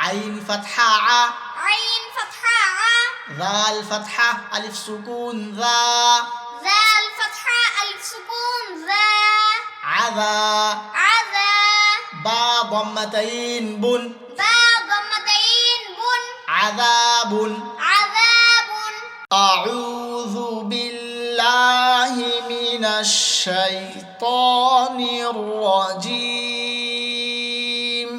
عين فتحة ع عين فتحة ع ذال فتحة ألف سكون ذا ذال فتحة ألف سكون ذا عذا عذا با ضمتين بن با ضمتين بن عذاب عذاب أعوذ بالله من الشيطان الرجيم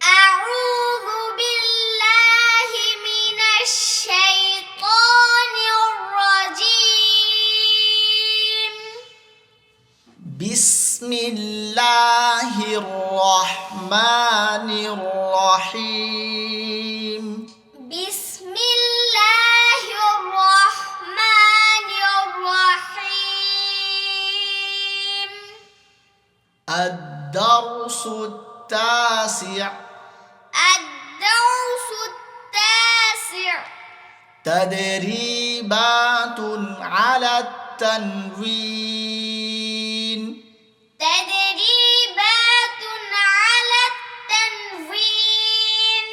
أعوذ بالله من الشيطان الرجيم بسم الله الرحمن الرحيم بسم الله الرحمن الرحيم الدرس التاسع الدرس التاسع تدريبات على التنوين تدريبات على التنوين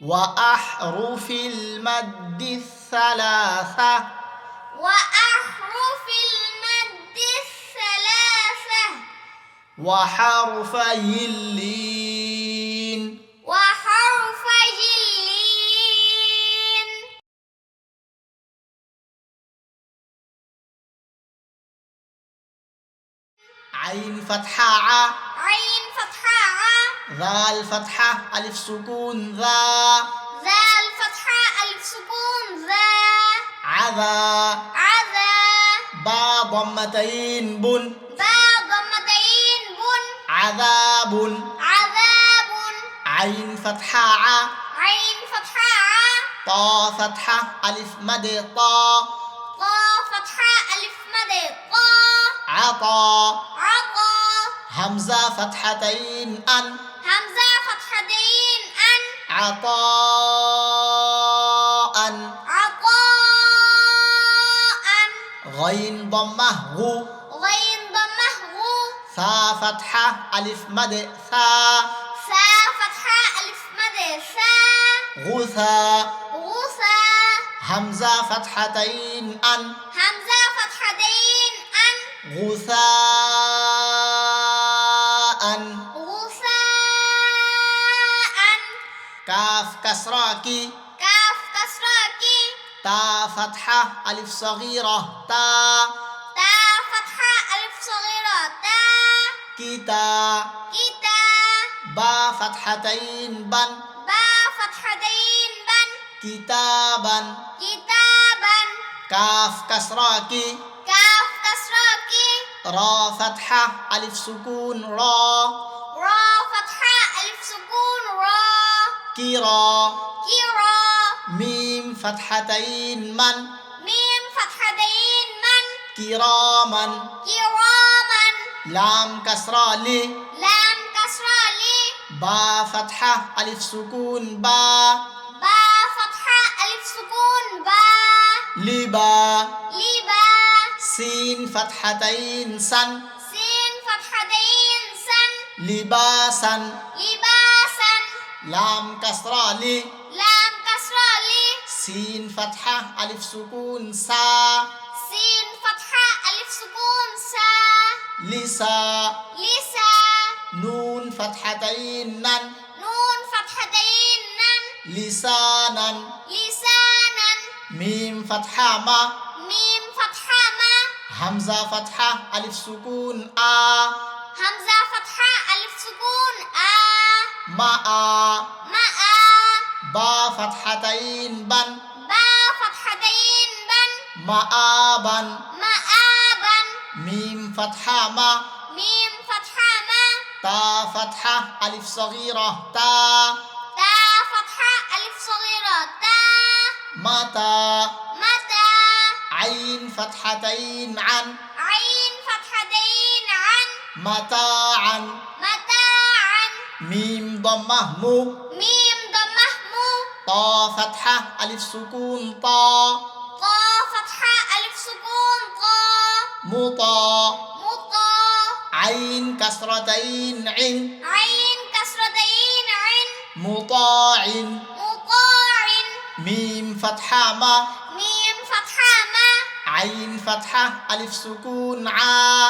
وأحرف المد الثلاثة وأحرف المد الثلاثة وحرفي اللين وحرفي اللين عين فتحة ع عين فتحة ع ذال فتحة ألف سكون ذا ذال فتحة ألف سكون ذا عذا عذا با ضمتين بن با ضمتين بن عذاب عذاب عين فتحة ع عين فتحة ع طا فتحة ألف مد طا طا فتحة ألف مد طا عطا عطا همزة فتحتين أن همزة فتحتين أن عطاء عطاء غين ضمة غو غين ضمه غو ثا فتحة ألف مد ثا ثا فتحة ألف مد ثا غثا غوثا همزة فتحتين أن همزة فتحتين أن غثاء غثاء كاف كسراكي كاف كسراكي تا فتحة ألف صغيرة تا تا فتحة ألف صغيرة تا كتا كتا با فتحتين بن با فتحتين بن كتابا كتابا كاف كسراكي كاف كسراكي را فتحة ألف سكون را را فتحة ألف سكون را كرا كرا ميم فتحتين من ميم فتحتين من كراما كراما لام كسرة لي لام كسرة لي با فتحة ألف سكون با با فتحة ألف سكون با لبا لبا سين فتحتين سن سين فتحتين سن لباسا لباسا لام كسرة لي لام كسرة لي سين فتحة ألف سكون سا سين فتحة ألف سكون سا لسا لسا نون فتحتين نن نون فتحتين نن لسانا لسانا ميم فتحة ما ميم فتحة ما همزة فتحة ألف سكون آ همزة فتحة ألف سكون آ ما ماء با فتحتين بن با فتحتين بن مآبا مآبا ميم فتحة ما ميم فتحة ما تا فتحة ألف صغيرة تا تا فتحة ألف صغيرة تا متى متى عين فتحتين عن عين فتحتين عن متاعا متاعا ميم ضمة مو ميم ضمه مو طا فتحة ألف سكون طا طا فتحة ألف سكون طا مطا مطا عين كسرتين عن عين كسرتين عن مطاع مطاع ميم فتحة ما ميم فتحة ما عين فتحة ألف سكون عا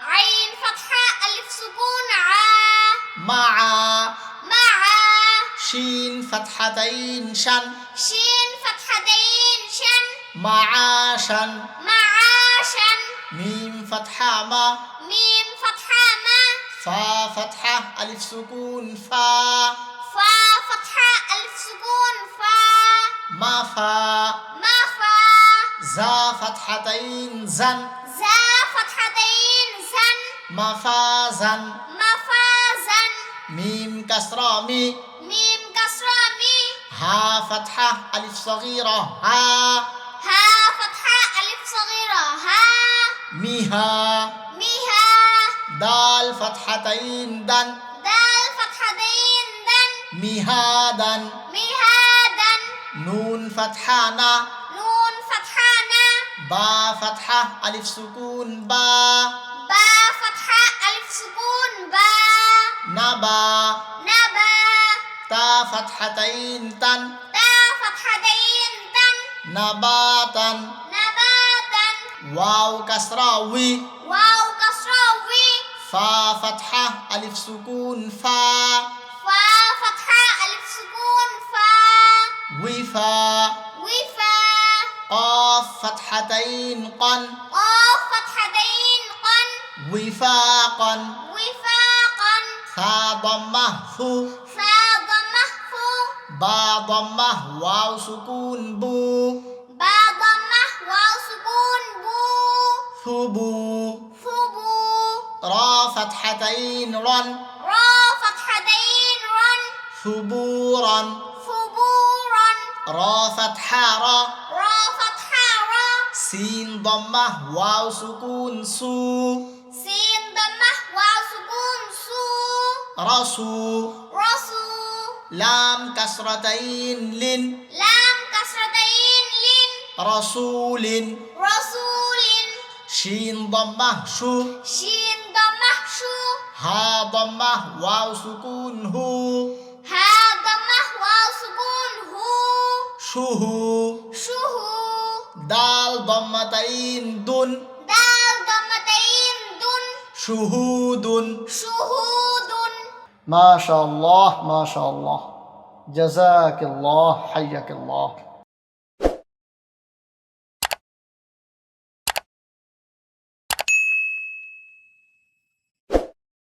عين فتحة ألف سكون ع مع مع شين فتحتين شن شين فتحتين شن معاشا معاشا ميم فتحة ما ميم فتحة ما فا فتحة ألف سكون فا فا فتحة ألف سكون فا ما فا ما فا زا فتحتين زن زا فتحتين زن مفازا مفازا ميم كسرة مي ميم كسرة مي ها فتحة ألف صغيرة ها ها فتحة ألف صغيرة ها ميها ميها دال فتحتين دن دال فتحتين دن ميهادا مهادا نون فتحة نا نون فتحة نا با فتحة ألف سكون با با فتحة ألف سكون با نبا نبا تا فتحتين تن تا فتحتين تن نباتا نباتا واو كسرة وي واو كسرة وي فا فتحة ألف سكون فا فا فتحة ألف سكون فا وفا وفا قاف فتحتين قن قاف فتحتين قن وفاقا وفاقا ثا ضمة ثو فا ضمه فو با ضمة واو سكون بو با ضمه واو سكون بو ثبو ثبو را فتحتين رن را فتحتين رن ثبورا ثبورا را فتحة را را فتحة را سين ضمة واو سكون سو سين ضمه واو سكون سو رسو رسو لام كسرتين لن لام كسرتين لن رسول رسول شين ضمة شو شين ضمه شو ها ضمة واو سكون هو ها ضمه واو سكون هو شهو شهو دال ضمتين دن دال ضمتين دن شهود شهود ما شاء الله ما شاء الله جزاك الله حياك الله